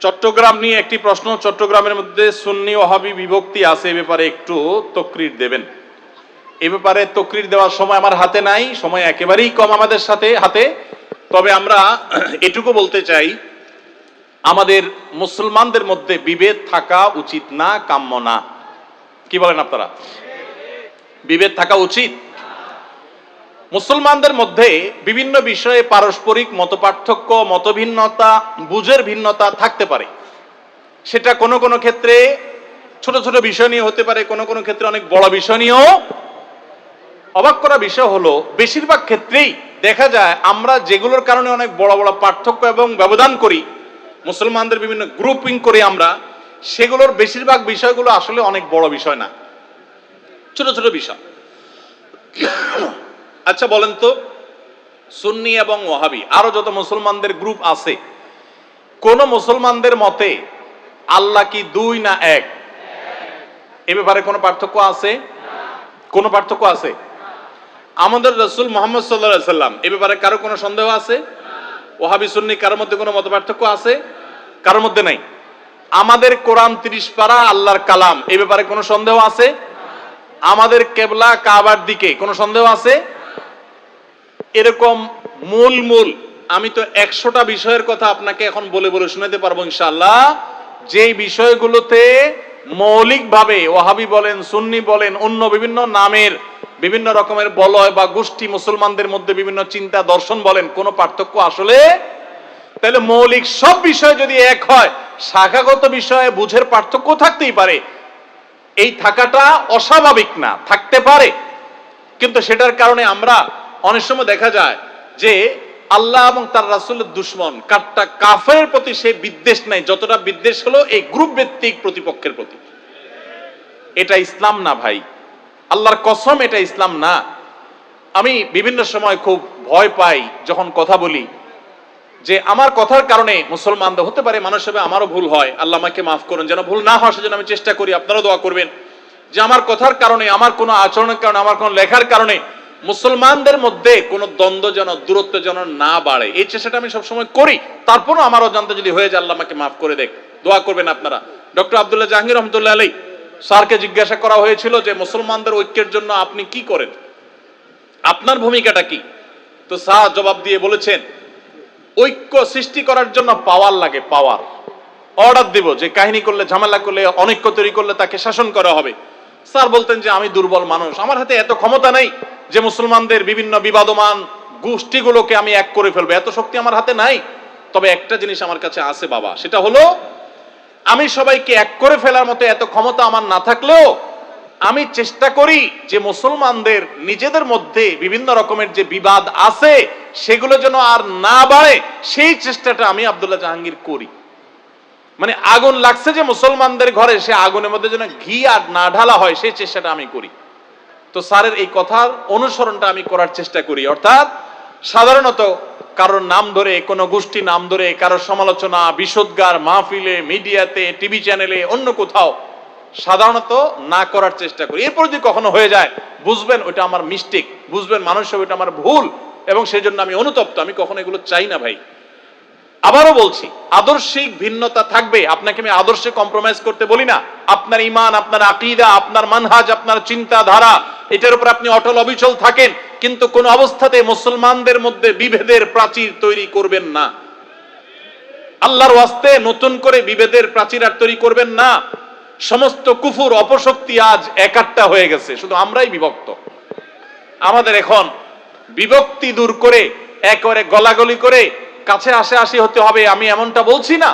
চট্টগ্রাম নিয়ে একটি প্রশ্ন। চট্টগ্রামের মধ্যে সুন্নি ওয়াহাবি বিভক্তি আছে, এ ব্যাপারে একটু তকরির দেবেন। এ ব্যাপারে তকরির দেওয়ার সময় আমার হাতে নাই, সময় একেবারেই কম আমাদের হাতে। তবে আমরা এটুকু বলতে চাই, আমাদের মুসলমানদের মধ্যে বিভেদ থাকা উচিত না, কাম্য না। কি বলেন আপনারা? বিভেদ থাকা উচিত। মুসলমানদের মধ্যে বিভিন্ন বিষয়ে পারস্পরিক মতপার্থক্য, মতভিন্নতা, বুঝের ভিন্নতা থাকতে পারে। সেটা কোনো কোনো ক্ষেত্রে ছোট ছোট বিষয় নিয়ে হতে পারে, কোনো কোনো ক্ষেত্রে অনেক বড় বিষয় নিয়েও। অবাক করা বিষয় হলো, বেশিরভাগ ক্ষেত্রেই দেখা যায় আমরা যেগুলোর কারণে অনেক বড় বড় পার্থক্য এবং ব্যবধান করি, মুসলমানদের বিভিন্ন গ্রুপিং করে আমরা, সেগুলোর বেশিরভাগ বিষয়গুলো আসলে অনেক বড় বিষয় না, ছোট ছোট বিষয়। আচ্ছা বলেন তো, সুন্নি এবং ওয়াহাবি আরো যত মুসলমানদের গ্রুপ আছে, কোন মুসলমানদের মতে আল্লাহ কি দুই না এক? এ ব্যাপারে কোনো পার্থক্য আছে? কোনো পার্থক্য আছে? আমাদের রাসূল মুহাম্মদ সাল্লাল্লাহু আলাইহি সাল্লাম, এ ব্যাপারে কারো কোনো সন্দেহ আছে? ওয়াহাবি সুন্নি কারোর মধ্যে কোনো মত পার্থক্য আছে? কারোর মধ্যে নাই। আমাদের কোরআন 30 পারা আল্লাহর কালাম, এ ব্যাপারে কোনো সন্দেহ আছে? আমাদের কিবলা কাবার দিকে, কোনো সন্দেহ আছে? এরকম মূল আমি তো 100টা বিষয়ের কথা আপনাকে এখন বলে বলে শোনাতে পারবো ইনশাআল্লাহ, যেই বিষয়গুলোতে মৌলিকভাবে ওয়াহাবি বলেন, সুন্নি বলেন, অন্য বিভিন্ন নামের বিভিন্ন রকমের বলয় বা গোষ্ঠী মুসলমানদের মধ্যে বিভিন্ন চিন্তা দর্শন বলেন, কোনো পার্থক্য আসলে। তাহলে মৌলিক সব বিষয় যদি এক হয়, শাখাগত বিষয়ে বুঝের পার্থক্য থাকতেই পারে। এই থাকাটা অস্বাভাবিক না, থাকতে পারে। কিন্তু সেটার কারণে আমরা অনেক সময় দেখা যায় যে আল্লাহ এবং তার রাসূলের দুশমন কাটটা কাফেরের প্রতি সে বিদ্বেষ নাই, যতটা বিদ্বেষ হলো এই গ্রুপ ভিত্তিক প্রতিপক্ষের প্রতি। এটা ইসলাম না ভাই, আল্লাহর কসম, এটা ইসলাম না। আমি বিভিন্ন সময় খুব ভয় পাই যখন কথা বলি, যে আমার কথার কারণে মুসলমানদের হতে পারে, মানুষ হিসেবে আমারও ভুল হয়, আল্লাহ আমাকে মাফ করুন, যেন ভুল না হয় সেজন্য আমি চেষ্টা করি। আপনারাও দোয়া করবেন যে আমার কথার কারণে, আমার কোনো আচরণের কারণে, আমার কোনো লেখার কারণে মুসলমানদের মধ্যে কোনো দ্বন্দ্ব যেন, দূরত্ব যেন না বাড়ে, এই চেষ্টাটা আমি সবসময় করি। তারপরও আমার অজান্তে যদি হয়ে যায়, আল্লাহ আমাকে মাফ করে দেখ, দোয়া করবেন আপনারা। ডক্টর আব্দুল্লাহ জাহাঙ্গীর রহমতুল্লাহ আলাইহি স্যারকে জিজ্ঞাসা করা হয়েছিল যে মুসলমানদের ঐক্যের জন্য আপনি কি করেন, আপনার ভূমিকাটা কি? তো স্যার জবাব দিয়ে বলেছেন, ঐক্য সৃষ্টি করার জন্য পাওয়ার লাগে, পাওয়ার। অর্ডার দিব যে কাহিনী করলে, ঝামেলা করলে, অনৈক্য তৈরি করলে তাকে শাসন করা হবে। স্যার বলতেন যে আমি দুর্বল মানুষ, আমার হাতে এত ক্ষমতা নেই যে মুসলমানদের বিভিন্ন বিবাদমান গোষ্ঠীগুলোকে আমি এক করে ফেলবো, এত শক্তি আমার হাতে নাই। তবে একটা জিনিস আমার কাছে আছে বাবা, সেটা হলো আমি সবাইকে এক করে ফেলার মতো এত ক্ষমতা আমার না থাকলেও আমি চেষ্টা করি যে মুসলমানদের নিজেদের মধ্যে বিভিন্ন রকমের যে বিবাদ আছে সেগুলো যেন আর না বাড়ে, সেই চেষ্টাটা আমি আব্দুল্লাহ জাহাঙ্গীর করি। মানে আগুন লাগছে যে মুসলমানদের ঘরে, সে আগুনের মধ্যে যেন ঘি আর না ঢালা হয়, সেই চেষ্টাটা আমি করি। তো স্যারের এই কথার অনুসরণটা আমি করার চেষ্টা করি। অর্থাৎ সাধারণত কারোর নাম ধরে, কোনো গোষ্ঠী নাম ধরে কারোর সমালোচনা, বিষোদ্গার মাহফিলে, মিডিয়াতে, টিভি চ্যানেলে, অন্য কোথাও সাধারণত না করার চেষ্টা করি। এরপর যদি কখনো হয়ে যায়, বুঝবেন ওইটা আমার মিস্টেক, বুঝবেন মানুষ হবে ওইটা আমার ভুল, এবং সেই জন্য আমি অনুতপ্ত। আমি কখনো এগুলো চাই না ভাই। আবারও বলছি, আদর্শিক ভিন্নতা থাকবে, আপনাকে আমি আদর্শে কম্প্রোমাইজ করতে বলি না। আপনার ঈমান, আপনার আকীদা, আপনার মানহাজ, আপনার চিন্তাধারা, এটার উপর আপনি অটল অবিচল থাকেন, কিন্তু কোন অবস্থাতে মুসলমানদের মধ্যে বিভেদের প্রাচীর তৈরি করবেন না। আল্লাহর ওয়াস্তে নতুন করে বিভেদের প্রাচীর আর তৈরি করবেন না। সমস্ত কুফুর অপশক্তি আজ একাট্টা হয়ে গেছে, শুধু আমরাই বিভক্ত। আমাদের এখন বিভক্তি দূর করে একেবারে গলাগলি করে কাছে আসি হতে হবে, আমি এমনটা বলছি না।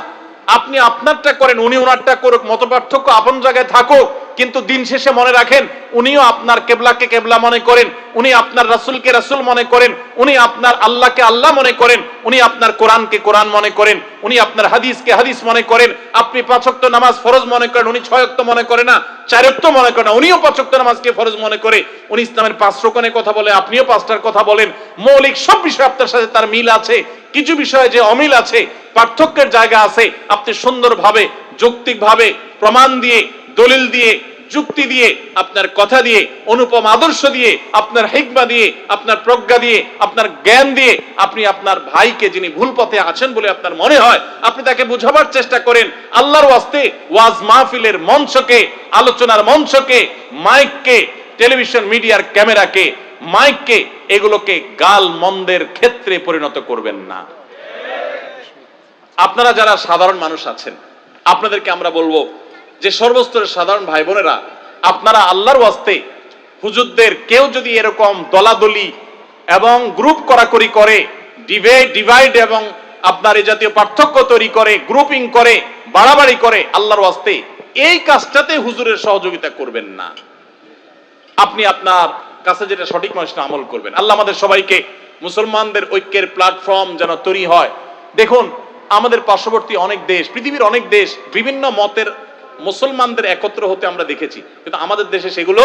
আপনি আপনারটা করেন, উনি ওনারটা করুক, মতপার্থক্য আপন জায়গায় থাকুক, কিন্তু দিন শেষে মনে রাখেন উনিও আপনার কেবলাকে কেবলা মনে করেন, উনি আপনার রাসূলকে রাসূল মনে করেন, উনি আপনার আল্লাহকে আল্লাহ মনে করেন, উনি আপনার কোরআনকে কোরআন মনে করেন, উনি আপনার হাদিসকে হাদিস মনে করেন। আপনি 5 ওয়াক্ত নামাজ ফরজ মনে করেন, উনি 6 ওয়াক্ত মনে করে না, 4 ওয়াক্ত মনে করে না, উনিও 5 ওয়াক্ত নামাজকে ফরজ মনে করে। উনি ইসলামের 5 রকমের কথা বলে, আপনিও 5টার কথা বলেন। মৌলিক সব বিষয় আপনার সাথে তার মিল আছে, কিছু বিষয়ে যে অমিল আছে, পার্থক্যের জায়গা আছে, আপনি সুন্দরভাবে যৌক্তিকভাবে প্রমাণ দিয়ে, দলিল দিয়ে, যুক্তি দিয়ে, আপনার কথা দিয়ে, অনুপম আদর্শ দিয়ে, আপনার হিকমা দিয়ে, আপনার প্রজ্ঞা দিয়ে, আপনার জ্ঞান দিয়ে আপনি আপনার ভাইকে, যিনি ভুল পথে আছেন বলে আপনার মনে হয়, আপনি তাকে বোঝাবার চেষ্টা করেন। আল্লাহর ওয়াস্তে ওয়াজ মাহফিলের মঞ্চকে, আলোচনার মঞ্চকে, মাইককে, টেলিভিশন মিডিয়ার ক্যামেরাকে, মাইককে, এগুলোকে গাল মন্দের ক্ষেত্রে পরিণত করবেন না। আপনারা যারা সাধারণ মানুষ আছেন, আপনাদেরকে আমরা বলবো যে সর্বস্তরের সাধারণ ভাই বোনেরা, আপনারা আল্লাহর ওয়াস্তে হুজুরদের কেউ যদি এরকম দলাদলি এবং গ্রুপ করাকরি করে, ডিভাইড এবং আপনার এই জাতীয় পার্থক্য তৈরি করে, গ্রুপিং করে, বাড়াবাড়ি করে, আল্লাহর ওয়াস্তে এই কাজটাতে হুজুরের সহযোগিতা করবেন না। আপনি আপনার কাছে যেটা সঠিক মানুষটা আমল করবেন। আল্লাহ আমাদের সবাইকে মুসলমানদের ঐক্যের প্ল্যাটফর্ম যেন তৈরি হয়। দেখুন, আমাদের পার্শ্ববর্তী অনেক দেশ, পৃথিবীর অনেক দেশ, বিভিন্ন মতের মুসলমানদের একত্র হতে আমরা দেখেছি, কিন্তু আমাদের দেশে সেগুলো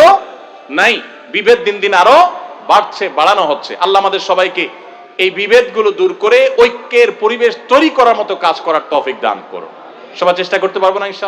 নাই। বিভেদ দিন দিন আরো বাড়ছে, বাড়ানো হচ্ছে। আল্লাহ আমাদের সবাইকে এই বিভেদগুলো দূর করে ঐক্যের পরিবেশ তৈরি করার মতো কাজ করার তৌফিক দান করুন। সবাই চেষ্টা করতে পারবো না ইনশাআল্লাহ?